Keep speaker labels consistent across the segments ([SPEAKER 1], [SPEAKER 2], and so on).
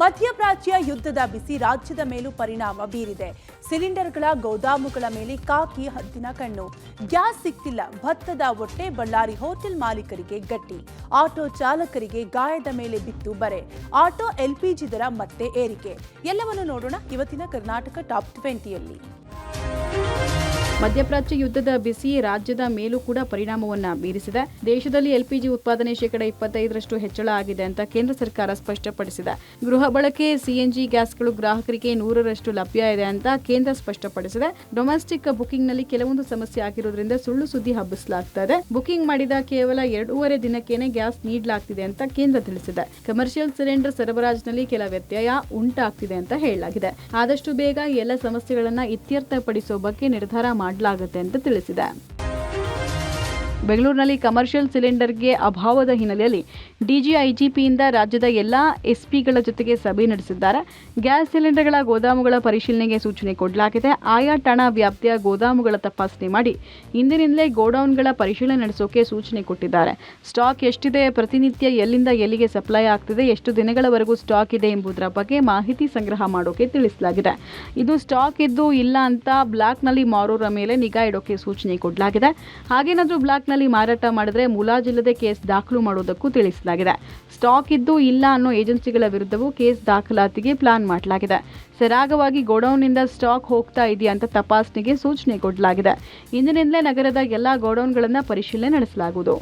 [SPEAKER 1] ಮಧ್ಯಪ್ರಾಚ್ಯ ಯುದ್ಧದ ಬಿಸಿ ರಾಜ್ಯದ ಮೇಲೂ ಪರಿಣಾಮ ಬೀರಿದೆ. ಸಿಲಿಂಡರ್ಗಳ ಗೋದಾಮುಗಳ ಮೇಲೆ ಕಾಕಿ ಹದ್ದಿನ ಕಣ್ಣು. ಗ್ಯಾಸ್ ಸಿಗ್ತಿಲ್ಲ, ಭತ್ತದ ಹೊಟ್ಟೆ. ಬಳ್ಳಾರಿ ಹೋಟೆಲ್ ಮಾಲೀಕರಿಗೆ ಗಟ್ಟಿ. ಆಟೋ ಚಾಲಕರಿಗೆ ಗಾಯದ ಮೇಲೆ ಬಿತ್ತು ಬರೆ. ಆಟೋ ಎಲ್ಪಿಜಿ ದರ ಮತ್ತೆ ಏರಿಕೆ. ಎಲ್ಲವನ್ನು ನೋಡೋಣ ಇವತ್ತಿನ ಕರ್ನಾಟಕ ಟಾಪ್ 20ಯಲ್ಲಿ.
[SPEAKER 2] ಮಧ್ಯಪ್ರಾಚ್ಯ ಯುದ್ಧದ ಬಿಸಿ ರಾಜ್ಯದ ಮೇಲೂ ಕೂಡ ಪರಿಣಾಮವನ್ನ ಬೀರಿಸಿದೆ. ದೇಶದಲ್ಲಿ ಎಲ್ಪಿಜಿ ಉತ್ಪಾದನೆ 25% ಹೆಚ್ಚಳ ಆಗಿದೆ ಅಂತ ಕೇಂದ್ರ ಸರ್ಕಾರ ಸ್ಪಷ್ಟಪಡಿಸಿದೆ. ಗೃಹ ಬಳಕೆ ಸಿಎನ್ಜಿ ಗ್ಯಾಸ್ಗಳು ಗ್ರಾಹಕರಿಗೆ 100% ಲಭ್ಯ ಇದೆ ಅಂತ ಕೇಂದ್ರ ಸ್ಪಷ್ಟಪಡಿಸಿದೆ. ಡೊಮೆಸ್ಟಿಕ್ ಬುಕಿಂಗ್ನಲ್ಲಿ ಕೆಲವೊಂದು ಸಮಸ್ಯೆ ಆಗಿರೋದ್ರಿಂದ ಸುಳ್ಳು ಸುದ್ದಿ ಹಬ್ಬಿಸಲಾಗ್ತಾ ಇದೆ. ಬುಕಿಂಗ್ ಮಾಡಿದ ಕೇವಲ 2.5 ದಿನಕ್ಕೇನೆ ಗ್ಯಾಸ್ ನೀಡಲಾಗ್ತಿದೆ ಅಂತ ಕೇಂದ್ರ ತಿಳಿಸಿದೆ. ಕಮರ್ಷಿಯಲ್ ಸಿಲಿಂಡರ್ ಸರಬರಾಜಿನಲ್ಲಿ ಕೆಲ ವ್ಯತ್ಯಯ ಉಂಟಾಗ್ತಿದೆ ಅಂತ ಹೇಳಲಾಗಿದೆ. ಆದಷ್ಟು ಬೇಗ ಎಲ್ಲ ಸಮಸ್ಯೆಗಳನ್ನ ಇತ್ಯರ್ಥಪಡಿಸುವ ಬಗ್ಗೆ ನಿರ್ಧಾರ ಮಾಡಲಾಗುತ್ತೆ ಅಂತ ತಿಳಿಸಿದೆ. ಬೆಂಗಳೂರಿನಲ್ಲಿ ಕಮರ್ಷಿಯಲ್ ಸಿಲಿಂಡರ್ಗೆ ಅಭಾವದ ಹಿನ್ನೆಲೆಯಲ್ಲಿ ಡಿಜಿಐಜಿಪಿಯಿಂದ ರಾಜ್ಯದ ಎಲ್ಲಾ ಎಸ್ಪಿಗಳ ಜೊತೆಗೆ ಸಭೆ ನಡೆಸಿದ್ದಾರೆ. ಗ್ಯಾಸ್ ಸಿಲಿಂಡರ್ಗಳ ಗೋದಾಮುಗಳ ಪರಿಶೀಲನೆಗೆ ಸೂಚನೆ ಕೊಡಲಾಗಿದೆ. ಆಯಾ ಠಾಣಾ ವ್ಯಾಪ್ತಿಯ ಗೋದಾಮುಗಳ ತಪಾಸಣೆ ಮಾಡಿ ಇಂದಿನಿಂದಲೇ ಗೋಡೌನ್ಗಳ ಪರಿಶೀಲನೆ ನಡೆಸೋಕೆ ಸೂಚನೆ ಕೊಟ್ಟಿದ್ದಾರೆ. ಸ್ಟಾಕ್ ಎಷ್ಟಿದೆ, ಪ್ರತಿನಿತ್ಯ ಎಲ್ಲಿಂದ ಎಲ್ಲಿಗೆ ಸಪ್ಲೈ ಆಗ್ತಿದೆ, ಎಷ್ಟು ದಿನಗಳವರೆಗೂ ಸ್ಟಾಕ್ ಇದೆ ಎಂಬುದರ ಬಗ್ಗೆ ಮಾಹಿತಿ ಸಂಗ್ರಹ ಮಾಡೋಕೆ ತಿಳಿಸಲಾಗಿದೆ. ಇದು ಸ್ಟಾಕ್ ಇದ್ದು ಇಲ್ಲ ಅಂತ ಬ್ಲಾಕ್ನಲ್ಲಿ ಮಾರೋರ ಮೇಲೆ ನಿಗಾ ಇಡೋಕೆ ಸೂಚನೆ ಕೊಡಲಾಗಿದೆ. ಹಾಗೇನಾದ್ರೂ ಬ್ಲಾಕ್ನಲ್ಲಿ ಮಾರಾಟ ಮಾಡಿದ್ರೆ ಮುಲಾಜಿಲ್ಲದೆ ಕೇಸ್ ದಾಖಲು ಮಾಡುವುದಕ್ಕೂ ತಿಳಿಸಲಾಗಿದೆ. ಸ್ಟಾಕ್ ಇದ್ದು ಇಲ್ಲ ಅನ್ನೋ ಏಜೆನ್ಸಿಗಳ ವಿರುದ್ಧವೂ ಕೇಸ್ ದಾಖಲಾತಿಗೆ ಪ್ಲಾನ್ ಮಾಡಲಾಗಿದೆ. ಸರಾಗವಾಗಿ ಗೋಡೌನ್ನಿಂದ ಸ್ಟಾಕ್ ಹೋಗ್ತಾ ಇದೆಯಾ ಅಂತ ತಪಾಸಣೆಗೆ ಸೂಚನೆ ಕೊಡಲಾಗಿದೆ. ಇಂದಿನಿಂದಲೇ ನಗರದ ಎಲ್ಲಾ ಗೋಡೌನ್ಗಳನ್ನು ಪರಿಶೀಲನೆ ನಡೆಸಲಾಗುವುದು.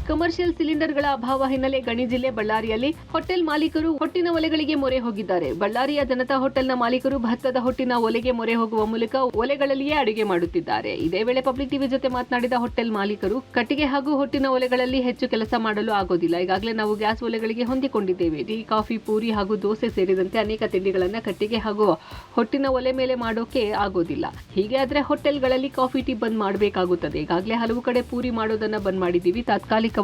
[SPEAKER 3] ಕಮರ್ಷಿಯಲ್ ಸಿಲಿಂಡರ್ಗಳ ಅಭಾವ ಹಿನ್ನೆಲೆ ಗಣಿ ಜಿಲ್ಲೆ ಬಳ್ಳಾರಿಯಲ್ಲಿ ಹೋಟೆಲ್ ಮಾಲೀಕರು ಹೊಟ್ಟಿನ ಒಲೆಗಳಿಗೆ ಮೊರೆ ಹೋಗಿದ್ದಾರೆ. ಬಳ್ಳಾರಿಯ ಜನತಾ ಹೋಟೆಲ್ನ ಮಾಲೀಕರು ಭತ್ತದ ಹೊಟ್ಟಿನ ಒಲೆಗೆ ಮೊರೆ ಹೋಗುವ ಮೂಲಕ ಒಲೆಗಳಲ್ಲಿಯೇ ಅಡುಗೆ ಮಾಡುತ್ತಿದ್ದಾರೆ. ಇದೇ ವೇಳೆ ಪಬ್ಲಿಕ್ ಟಿವಿ ಜೊತೆ ಮಾತನಾಡಿದ ಹೋಟೆಲ್ ಮಾಲೀಕರು, ಕಟ್ಟಿಗೆ ಹಾಗೂ ಹೊಟ್ಟಿನ ಒಲೆಗಳಲ್ಲಿ ಹೆಚ್ಚು ಕೆಲಸ ಮಾಡಲು ಆಗೋದಿಲ್ಲ. ಈಗಾಗಲೇ ನಾವು ಗ್ಯಾಸ್ ಒಲೆಗಳಿಗೆ ಹೊಂದಿಕೊಂಡಿದ್ದೇವೆ. ಟೀ, ಕಾಫಿ, ಪೂರಿ ಹಾಗೂ ದೋಸೆ ಸೇರಿದಂತೆ ಅನೇಕ ತಿಂಡಿಗಳನ್ನ ಕಟ್ಟಿಗೆ ಹಾಗೂ ಹೊಟ್ಟಿನ ಒಲೆ ಮೇಲೆ ಮಾಡೋಕೆ ಆಗೋದಿಲ್ಲ. ಹೀಗೆ ಆದ್ರೆ ಹೋಟೆಲ್ಗಳಲ್ಲಿ ಕಾಫಿ, ಟೀ ಬಂದ್ ಮಾಡಬೇಕಾಗುತ್ತದೆ. ಈಗಾಗಲೇ ಹಲವು ಕಡೆ ಪೂರಿ ಮಾಡೋದನ್ನ ಬಂದ್ ಮಾಡಿದ್ದೀವಿ. ತಾತ್ಕಾಲಿಕವಾಗಿ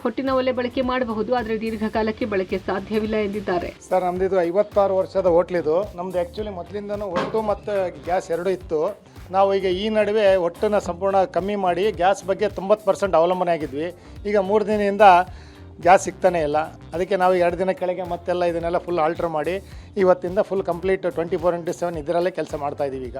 [SPEAKER 3] ಹೊಟ್ಟಿನ ಒಲೆ ಬಳಕೆ ಮಾಡಬಹುದು, ಆದರೆ ದೀರ್ಘಕಾಲಕ್ಕೆ ಬಳಕೆ ಸಾಧ್ಯವಿಲ್ಲ ಎಂದಿದ್ದಾರೆ.
[SPEAKER 4] ಸರ್, ನಮ್ದು 56 ವರ್ಷದ ಹೋಟ್ಲಿದು. ನಮ್ದು ಆ್ಯಕ್ಚುಲಿ ಮೊದಲಿಂದನೂ ಒಟ್ಟು ಮತ್ತು ಗ್ಯಾಸ್ ಎರಡೂ ಇತ್ತು. ನಾವು ಈಗ ಈ ನಡುವೆ ಒಟ್ಟನ್ನು ಸಂಪೂರ್ಣ ಕಮ್ಮಿ ಮಾಡಿ ಗ್ಯಾಸ್ ಬಗ್ಗೆ 90% ಅವಲಂಬನೆ ಆಗಿದ್ವಿ. ಈಗ 3 ದಿನದಿಂದ ಗ್ಯಾಸ್ ಸಿಗ್ತಾನೆ ಇಲ್ಲ. ಅದಕ್ಕೆ ನಾವು 2 ದಿನ ಕೆಳಗೆ ಮತ್ತೆಲ್ಲ ಇದನ್ನೆಲ್ಲ ಫುಲ್ ಆಲ್ಟ್ರ್ ಮಾಡಿ ಇವತ್ತಿಂದ ಫುಲ್ ಕಂಪ್ಲೀಟ್ 24x7 ಇದರಲ್ಲೇ ಕೆಲಸ ಮಾಡ್ತಾ ಇದ್ದೀವಿ. ಈಗ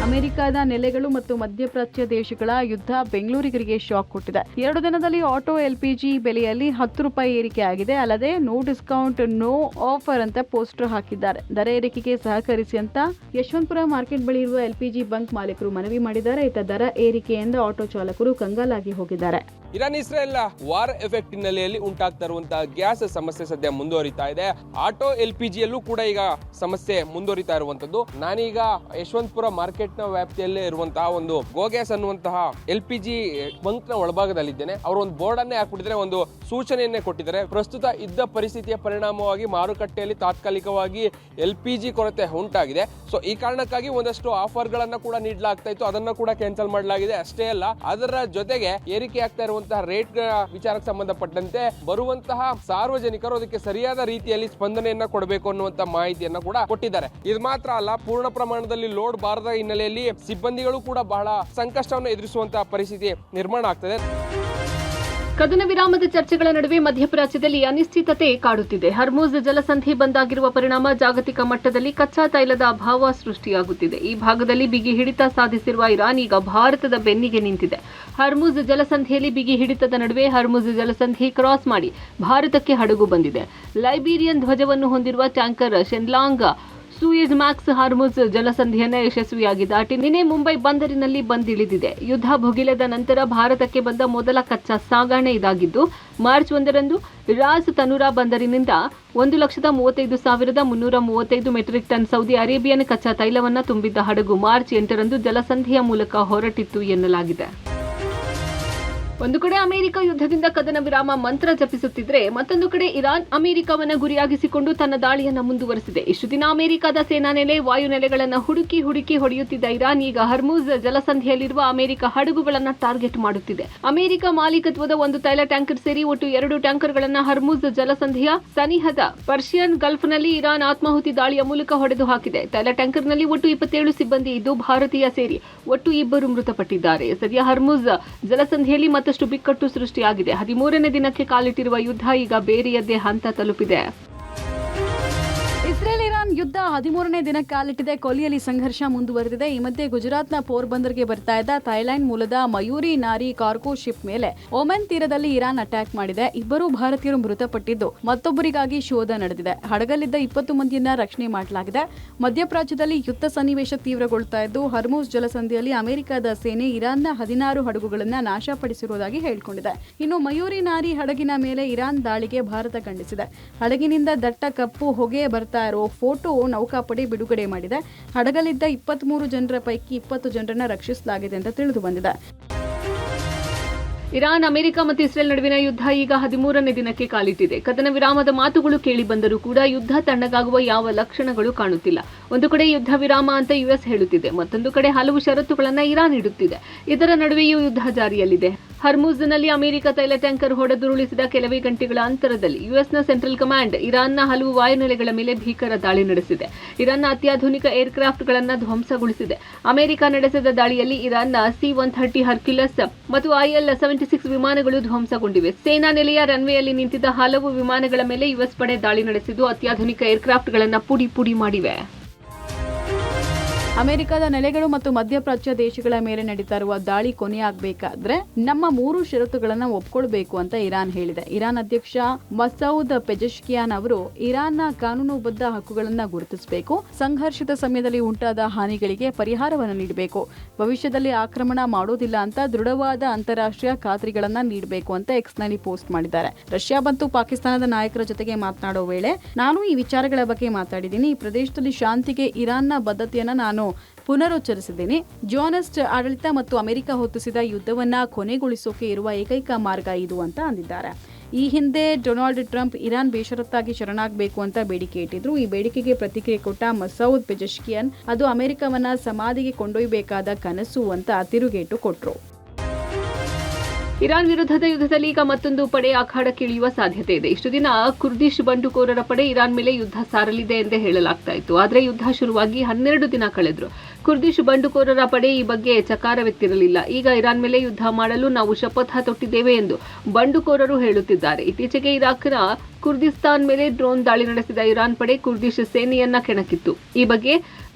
[SPEAKER 2] ಅಮೆರಿಕದ ನೆಲೆಗಳು ಮತ್ತು ಮಧ್ಯಪ್ರಾಚ್ಯ ದೇಶಗಳ ಯುದ್ಧ ಬೆಂಗಳೂರಿಗರಿಗೆ ಶಾಕ್ ಕೊಟ್ಟಿದೆ. 2 ದಿನದಲ್ಲಿ ಆಟೋ ಎಲ್ಪಿಜಿ ಬೆಲೆಯಲ್ಲಿ 10 ರೂಪಾಯಿ ಏರಿಕೆ ಆಗಿದೆ. ಅಲ್ಲದೆ ನೋ ಡಿಸ್ಕೌಂಟ್, ನೋ ಆಫರ್ ಅಂತ ಪೋಸ್ಟರ್ ಹಾಕಿದ್ದಾರೆ. ದರ ಏರಿಕೆಗೆ ಸಹಕರಿಸಿ ಅಂತ ಯಶವಂತಪುರ ಮಾರ್ಕೆಟ್ ಬಳಿ ಇರುವ ಎಲ್ಪಿಜಿ ಬಂಕ್ ಮಾಲೀಕರು ಮನವಿ ಮಾಡಿದ್ದಾರೆ. ಇತ್ತ ದರ ಏರಿಕೆಯಿಂದ ಆಟೋ ಚಾಲಕರು ಕಂಗಾಲಾಗಿ ಹೋಗಿದ್ದಾರೆ.
[SPEAKER 5] ಇರಾನ್ ಇಸ್ರೇಲ್ ವಾರ್ ಎಫೆಕ್ಟ್ ಹಿನ್ನೆಲೆಯಲ್ಲಿ ಉಂಟಾಗ್ತಾ ಇರುವಂತಹ ಗ್ಯಾಸ್ ಸಮಸ್ಯೆ ಸದ್ಯ ಮುಂದುವರಿತಾ ಇದೆ. ಆಟೋ ಎಲ್ಪಿಜಿಯಲ್ಲೂ ಕೂಡ ಈಗ ಸಮಸ್ಯೆ ಮುಂದುವರಿತಾ ಇರುವಂತದ್ದು. ನಾನೀಗ ಯಶವಂತಪುರ ಮಾರ್ಕೆಟ್ ನ ವ್ಯಾಪ್ತಿಯಲ್ಲೇ ಇರುವಂತಹ ಒಂದು ಗೋ ಗ್ಯಾಸ್ ಅನ್ನುವಂತಹ ಎಲ್ಪಿಜಿ ಬಂಕ್ ನ ಒಳಭಾಗದಲ್ಲಿದ್ದೇನೆ. ಅವರು ಒಂದು ಬೋರ್ಡ್ ಅನ್ನೇ ಹಾಕ್ಬಿಟ್ಟಿದ್ರೆ, ಒಂದು ಸೂಚನೆಯನ್ನೇ ಕೊಟ್ಟಿದ್ದಾರೆ. ಪ್ರಸ್ತುತ ಇದ್ದ ಪರಿಸ್ಥಿತಿಯ ಪರಿಣಾಮವಾಗಿ ಮಾರುಕಟ್ಟೆಯಲ್ಲಿ ತಾತ್ಕಾಲಿಕವಾಗಿ ಎಲ್ಪಿಜಿ ಕೊರತೆ ಉಂಟಾಗಿದೆ. ಸೊ ಈ ಕಾರಣಕ್ಕಾಗಿ ಒಂದಷ್ಟು ಆಫರ್ ಗಳನ್ನ ಕೂಡ ನೀಡಲಾಗ್ತಾ ಇತ್ತು, ಅದನ್ನ ಕೂಡ ಕ್ಯಾನ್ಸಲ್ ಮಾಡಲಾಗಿದೆ. ಅಷ್ಟೇ ಅಲ್ಲ, ಅದರ ಜೊತೆಗೆ ಏರಿಕೆ ಆಗ್ತಾ ಇರುವಂತಹ ರೇಟ್ ವಿಚಾರಕ್ಕೆ ಸಂಬಂಧಪಟ್ಟಂತೆ ಬರುವಂತಹ ಸಾರ್ವಜನಿಕರು ಅದಕ್ಕೆ ಸರಿಯಾದ ರೀತಿಯಲ್ಲಿ ಸ್ಪಂದನೆಯನ್ನ ಕೊಡಬೇಕು ಅನ್ನುವಂತ ಮಾಹಿತಿಯನ್ನ ಕೂಡ ಕೊಟ್ಟಿದ್ದಾರೆ. ಇದು ಮಾತ್ರ ಅಲ್ಲ, ಪೂರ್ಣ ಪ್ರಮಾಣದಲ್ಲಿ ಲೋಡ್ ಬಾರದ ಹಿನ್ನೆಲೆಯಲ್ಲಿ ಸಿಬ್ಬಂದಿಗಳು ಕೂಡ ಬಹಳ ಸಂಕಷ್ಟವನ್ನು ಎದುರಿಸುವಂತಹ ಪರಿಸ್ಥಿತಿ ನಿರ್ಮಾಣ ಆಗ್ತದೆ.
[SPEAKER 3] ಕದನ ವಿರಾಮದ ಚರ್ಚೆಗಳ ನಡುವೆ ಮಧ್ಯಪ್ರಾಚ್ಯದಲ್ಲಿ ಅನಿಶ್ಚಿತತೆ ಕಾಡುತ್ತಿದೆ. ಹರ್ಮುಜ್ ಜಲಸಂಧಿ ಬಂದಾಗಿರುವ ಪರಿಣಾಮ ಜಾಗತಿಕ ಮಟ್ಟದಲ್ಲಿ ಕಚ್ಚಾ ತೈಲದ ಅಭಾವ ಸೃಷ್ಟಿಯಾಗುತ್ತಿದೆ. ಈ ಭಾಗದಲ್ಲಿ ಬಿಗಿ ಹಿಡಿತ ಸಾಧಿಸಿರುವ ಇರಾನ್ ಈಗ ಭಾರತದ ಬೆನ್ನಿಗೆ ನಿಂತಿದೆ. ಹರ್ಮುಜ್ ಜಲಸಂಧಿಯಲ್ಲಿ ಬಿಗಿ ಹಿಡಿತದ ನಡುವೆ ಹರ್ಮುಜ್ ಜಲಸಂಧಿ ಕ್ರಾಸ್ ಮಾಡಿ ಭಾರತಕ್ಕೆ ಹಡಗು ಬಂದಿದೆ. ಲೈಬೀರಿಯನ್ ಧ್ವಜವನ್ನು ಹೊಂದಿರುವ ಟ್ಯಾಂಕರ್ ಶೆನ್ಲಾಂಗ್ ಸೂಯೆಜ್ ಮ್ಯಾಕ್ಸ್ ಹಾರ್ಮುಜ್ ಜಲಸಂಧಿಯನ್ನ ಯಶಸ್ವಿಯಾಗಿ ದಾಟಿ ನಿನ್ನೆ ಮುಂಬೈ ಬಂದರಿನಲ್ಲಿ ಬಂದಿಳಿದಿದೆ. ಯುದ್ಧ ಭುಗಿಲೆದ ನಂತರ ಭಾರತಕ್ಕೆ ಬಂದ ಮೊದಲ ಕಚ್ಚಾ ಸಾಗಣೆ ಇದಾಗಿದ್ದು, ಮಾರ್ಚ್ 1ರಂದು ರಾಸ್ ತನುರಾ ಬಂದರಿನಿಂದ 1,35,335 ಮೆಟ್ರಿಕ್ ಟನ್ ಸೌದಿ ಅರೇಬಿಯನ್ ಕಚ್ಚಾ ತೈಲವನ್ನ ತುಂಬಿದ್ದ ಹಡಗು ಮಾರ್ಚ್ 8ರಂದು ಜಲಸಂಧಿಯ ಮೂಲಕ ಹೊರಟಿತ್ತು ಎನ್ನಲಾಗಿದೆ. ಒಂದು ಕಡೆ ಅಮೆರಿಕ ಯುದ್ಧದಿಂದ ಕದನ ವಿರಾಮ ಮಂತ್ರ ಜಪಿಸುತ್ತಿದ್ರೆ, ಮತ್ತೊಂದು ಕಡೆ ಇರಾನ್ ಅಮೆರಿಕವನ್ನ ಗುರಿಯಾಗಿಸಿಕೊಂಡು ತನ್ನ ದಾಳಿಯನ್ನ ಮುಂದುವರೆಸಿದೆ. ಇಷ್ಟು ದಿನ ಅಮೆರಿಕದ ಸೇನಾ ನೆಲೆ, ವಾಯುನೆಲೆಗಳನ್ನ ಹುಡುಕಿ ಹೊಡೆಯುತ್ತಿದ್ದ ಇರಾನ್ ಈಗ ಹರ್ಮುಜ್ ಜಲಸಂಧಿಯಲ್ಲಿರುವ ಅಮೆರಿಕ ಹಡಗುಗಳನ್ನ ಟಾರ್ಗೆಟ್ ಮಾಡುತ್ತಿದೆ. ಅಮೆರಿಕ ಮಾಲೀಕತ್ವದ ಒಂದು ತೈಲ ಟ್ಯಾಂಕರ್ ಸೇರಿ ಒಟ್ಟು 2 ಟ್ಯಾಂಕರ್ಗಳನ್ನ ಹರ್ಮುಜ್ ಜಲಸಂಧಿಯ ಸನಿಹದ ಪರ್ಷಿಯನ್ ಗಲ್ಫ್ನಲ್ಲಿ ಇರಾನ್ ಆತ್ಮಾಹುತಿ ದಾಳಿಯ ಮೂಲಕ ಹೊಡೆದು ಹಾಕಿದೆ. ತೈಲ ಟ್ಯಾಂಕರ್ನಲ್ಲಿ ಒಟ್ಟು 27 ಸಿಬ್ಬಂದಿ ಇದ್ದು, ಭಾರತೀಯ ಸೇರಿ ಒಟ್ಟು 2 ಮೃತಪಟ್ಟಿದ್ದಾರೆ. ಸದ್ಯ ಹರ್ಮುಜ್ ಜಲಸಂಧಿಯಲ್ಲಿ ಮತ್ತಷ್ಟು ಬಿಕ್ಕಟ್ಟು ಸೃಷ್ಟಿಯಾಗಿದೆ. 13ನೇ ದಿನಕ್ಕೆ ಕಾಲಿಟ್ಟಿರುವ ಯುದ್ಧ ಈಗ ಬೇರೆಯದ್ದೇ ಹಂತ ತಲುಪಿದೆ.
[SPEAKER 2] ಇಸ್ರೇಲ್ ಇರಾನ್ ಯುದ್ಧ 13ನೇ ದಿನ ಕಾಲಿಟ್ಟಿದೆ. ಕೊಲ್ಲಿಯಲ್ಲಿ ಸಂಘರ್ಷ ಮುಂದುವರೆದಿದೆ. ಈ ಮಧ್ಯೆ ಗುಜರಾತ್ನ ಪೋರ್ಬಂದರ್ಗೆ ಬರ್ತಾ ಇದ್ದ ಥೈಲ್ಯಾಂಡ್ ಮೂಲದ ಮಯೂರಿ ನಾರಿ ಕಾರ್ಗೋ ಶಿಪ್ ಮೇಲೆ ಒಮನ್ ತೀರದಲ್ಲಿ ಇರಾನ್ ಅಟ್ಯಾಕ್ ಮಾಡಿದೆ. ಇಬ್ಬರು ಭಾರತೀಯರು ಮೃತಪಟ್ಟಿದ್ದು ಮತ್ತೊಬ್ಬರಿಗಾಗಿ ಶೋಧ ನಡೆದಿದೆ. ಹಡಗಲ್ಲಿದ್ದ 20 ಮಂದಿಯನ್ನ ರಕ್ಷಣೆ ಮಾಡಲಾಗಿದೆ. ಮಧ್ಯಪ್ರಾಚ್ಯದಲ್ಲಿ ಯುದ್ಧ ಸನ್ನಿವೇಶ ತೀವ್ರಗೊಳ್ತಾ ಇದ್ದು ಹರ್ಮುಜ್ ಜಲಸಂಧಿಯಲ್ಲಿ ಅಮೆರಿಕದ ಸೇನೆ ಇರಾನ್ನ 16 ಹಡಗುಗಳನ್ನು ನಾಶಪಡಿಸಿರುವುದಾಗಿ ಹೇಳಿಕೊಂಡಿದೆ. ಇನ್ನು ಮಯೂರಿ ನಾರಿ ಹಡಗಿನ ಮೇಲೆ ಇರಾನ್ ದಾಳಿಗೆ ಭಾರತ ಖಂಡಿಸಿದೆ. ಹಡಗಿನಿಂದ ದಟ್ಟ ಕಪ್ಪು ಹೊಗೆ ಬರ್ತಾ ಇರೋ ಫೋಟೋ ನೌಕಾಪಡೆ ಬಿಡುಗಡೆ ಮಾಡಿದೆ. ಹಡಗಲಿದ್ದ 23 ಜನರ ಪೈಕಿ 20 ಜನರನ್ನ ರಕ್ಷಿಸಲಾಗಿದೆ ಅಂತ ತಿಳಿದು ಬಂದಿದೆ.
[SPEAKER 3] ಇರಾನ್, ಅಮೆರಿಕ ಮತ್ತು ಇಸ್ರೇಲ್ ನಡುವಿನ ಯುದ್ಧ ಈಗ 13ನೇ ದಿನಕ್ಕೆ ಕಾಲಿಟ್ಟಿದೆ. ಕದನ ವಿರಾಮದ ಮಾತುಗಳು ಕೇಳಿ ಬಂದರೂ ಕೂಡ ಯುದ್ಧ ತಣ್ಣಗಾಗುವ ಯಾವ ಲಕ್ಷಣಗಳು ಕಾಣುತ್ತಿಲ್ಲ. ಒಂದು ಕಡೆ ಯುದ್ಧ ವಿರಾಮ ಅಂತ ಯುಎಸ್ ಹೇಳುತ್ತಿದೆ, ಮತ್ತೊಂದು ಕಡೆ ಹಲವು ಷರತ್ತುಗಳನ್ನು ಇರಾನ್ ಇಡುತ್ತಿದೆ. ಇದರ ನಡುವೆಯೂ ಯುದ್ಧ ಜಾರಿಯಲ್ಲಿದೆ. ಹರ್ಮುಜ್ನಲ್ಲಿ ಅಮೆರಿಕ ತೈಲ ಟ್ಯಾಂಕರ್ ಹೊಡೆದುರುಳಿಸಿದ ಕೆಲವೇ ಗಂಟೆಗಳ ಅಂತರದಲ್ಲಿ ಯುಎಸ್ನ ಸೆಂಟ್ರಲ್ ಕಮಾಂಡ್ ಇರಾನ್ನ ಹಲವು ವಾಯುನೆಲೆಗಳ ಮೇಲೆ ಭೀಕರ ದಾಳಿ ನಡೆಸಿದೆ. ಇರಾನ್ನ ಅತ್ಯಾಧುನಿಕ ಏರ್ಕ್ರಾಫ್ಟ್ಗಳನ್ನು ಧ್ವಂಸಗೊಳಿಸಿದೆ. ಅಮೆರಿಕ ನಡೆಸಿದ ದಾಳಿಯಲ್ಲಿ ಇರಾನ್ನ C-130 ಹರ್ಕ್ಯುಲಸ್ ಮತ್ತು IL-76 ವಿಮಾನಗಳು ಧ್ವಂಸಗೊಂಡಿವೆ. ಸೇನಾ ನೆಲೆಯ ರನ್ವೇಯಲ್ಲಿ ನಿಂತಿದ್ದ ಹಲವು ವಿಮಾನಗಳ ಮೇಲೆ ಯುಎಸ್ ಪಡೆ ದಾಳಿ ನಡೆಸಿದ್ದು ಅತ್ಯಾಧುನಿಕ ಏರ್ಕ್ರಾಫ್ಟ್ಗಳನ್ನು ಪುಡಿ ಪುಡಿ ಮಾಡಿವೆ.
[SPEAKER 2] ಅಮೆರಿಕದ ನೆಲೆಗಳು ಮತ್ತು ಮಧ್ಯಪ್ರಾಚ್ಯ ದೇಶಗಳ ಮೇಲೆ ನಡೀತಾ ಇರುವ ದಾಳಿ ಕೊನೆಯಾಗಬೇಕಾದ್ರೆ ನಮ್ಮ 3 ಷರತ್ತುಗಳನ್ನು ಒಪ್ಕೊಳ್ಬೇಕು ಅಂತ ಇರಾನ್ ಹೇಳಿದೆ. ಇರಾನ್ ಅಧ್ಯಕ್ಷ ಮಸೌದ್ ಪೆಜೆಶ್ಕಿಯಾನ್ ಅವರು ಇರಾನ್ನ ಕಾನೂನುಬದ್ಧ ಹಕ್ಕುಗಳನ್ನು ಗುರುತಿಸಬೇಕು, ಸಂಘರ್ಷದ ಸಮಯದಲ್ಲಿ ಉಂಟಾದ ಹಾನಿಗಳಿಗೆ ಪರಿಹಾರವನ್ನು ನೀಡಬೇಕು, ಭವಿಷ್ಯದಲ್ಲಿ ಆಕ್ರಮಣ ಮಾಡೋದಿಲ್ಲ ಅಂತ ದೃಢವಾದ ಅಂತಾರಾಷ್ಟ್ರೀಯ ಖಾತ್ರಿಗಳನ್ನ ನೀಡಬೇಕು ಅಂತ ಎಕ್ಸ್ನಲ್ಲಿ ಪೋಸ್ಟ್ ಮಾಡಿದ್ದಾರೆ. ರಷ್ಯಾ ಮತ್ತು ಪಾಕಿಸ್ತಾನದ ನಾಯಕರ ಜೊತೆಗೆ ಮಾತನಾಡೋ ವೇಳೆ ನಾನು ಈ ವಿಚಾರಗಳ ಬಗ್ಗೆ ಮಾತಾಡಿದ್ದೀನಿ. ಈ ಪ್ರದೇಶದಲ್ಲಿ ಶಾಂತಿಗೆ ಇರಾನ್ನ ಬದ್ಧತೆಯನ್ನು ನಾನು ಪುನರುಚ್ಚರಿಸಿದ್ದೀನಿ. ಜಿಯೋನಿಸ್ಟ್ ಆಡಳಿತ ಮತ್ತು ಅಮೆರಿಕ ಹೊತ್ತಿಸಿದ ಯುದ್ಧವನ್ನ ಕೊನೆಗೊಳಿಸೋಕೆ ಇರುವ ಏಕೈಕ ಮಾರ್ಗ ಇದು ಅಂತ ಅಂದಿದ್ದಾರೆ. ಈ ಹಿಂದೆ ಡೊನಾಲ್ಡ್ ಟ್ರಂಪ್ ಇರಾನ್ ಬೇಷರತ್ತಾಗಿ ಶರಣಾಗಬೇಕು ಅಂತ ಬೇಡಿಕೆ ಇಟ್ಟಿದ್ರು. ಈ ಬೇಡಿಕೆಗೆ ಪ್ರತಿಕ್ರಿಯೆ ಕೊಟ್ಟ ಮಸೌದ್ ಪೆಜೆಶ್ಕಿಯನ್ ಅದು ಅಮೆರಿಕವನ್ನ ಸಮಾಧಿಗೆ ಕೊಂಡೊಯ್ಯಬೇಕಾದ ಕನಸು ಅಂತ ತಿರುಗೇಟು ಕೊಟ್ರು.
[SPEAKER 3] ಇರಾನ್ ವಿರುದ್ಧದ ಯುದ್ಧದಲ್ಲಿ ಈಗ ಮತ್ತೊಂದು ಪಡೆ ಅಖಾಡಕ್ಕಿಳಿಯುವ ಸಾಧ್ಯತೆ ಇದೆ. ಇಷ್ಟು ದಿನ ಕುರ್ದಿಶ್ ಬಂಡುಕೋರರ ಪಡೆ ಇರಾನ್ ಮೇಲೆ ಯುದ್ಧ ಸಾರಲಿದೆ ಎಂದೇ ಹೇಳಲಾಗ್ತಾ ಇತ್ತು. ಆದರೆ ಯುದ್ಧ ಶುರುವಾಗಿ 12 ದಿನ ಕಳೆದ್ರು. ಕುರ್ದಿಶ್ ಬಂಡುಕೋರರ ಪಡೆ ಈ ಬಗ್ಗೆ ಚಕಾರವೆತ್ತಿರಲಿಲ್ಲ. ಈಗ ಇರಾನ್ ಮೇಲೆ ಯುದ್ಧ ಮಾಡಲು ನಾವು ಶಪಥ ತೊಟ್ಟಿದ್ದೇವೆ ಎಂದು ಬಂಡುಕೋರರು ಹೇಳುತ್ತಿದ್ದಾರೆ. ಇತ್ತೀಚೆಗೆ ಇರಾಕ್ನ ಕುರ್ದಿಸ್ತಾನ್ ಮೇಲೆ ಡ್ರೋನ್ ದಾಳಿ ನಡೆಸಿದ ಇರಾನ್ ಪಡೆ ಕುರ್ದಿಶ್ ಸೇನೆಯನ್ನ ಕೆಣಕಿತ್ತು. ಈ ಬಗ್ಗೆ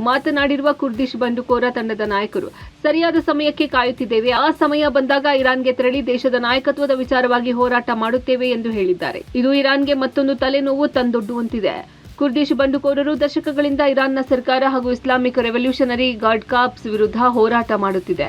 [SPEAKER 3] ಮಾತನಾಡಿರುವ ಕುರ್ದಿಶ್ ಬಂಡುಕೋರ ತಂಡದ ನಾಯಕರು ಸರಿಯಾದ ಸಮಯಕ್ಕೆ ಕಾಯುತ್ತಿದ್ದೇವೆ, ಆ ಸಮಯ ಬಂದಾಗ ಇರಾನ್ಗೆ ತೆರಳಿ ದೇಶದ ನಾಯಕತ್ವದ ವಿಚಾರವಾಗಿ ಹೋರಾಟ ಮಾಡುತ್ತೇವೆ ಎಂದು ಹೇಳಿದ್ದಾರೆ. ಇದು ಇರಾನ್ಗೆ ಮತ್ತೊಂದು ತಲೆನೋವು ತಂದೊಡ್ಡುವಂತಿದೆ. ಕುರ್ದಿಶ್ ಬಂಡುಕೋರರು ದಶಕಗಳಿಂದ ಇರಾನ್ನ ಸರ್ಕಾರ ಹಾಗೂ ಇಸ್ಲಾಮಿಕ್ ರೆವಲ್ಯೂಷನರಿ ಗಾರ್ಡ್ ಕಾರ್ಪ್ಸ್ ವಿರುದ್ಧ ಹೋರಾಟ ಮಾಡುತ್ತಿದೆ.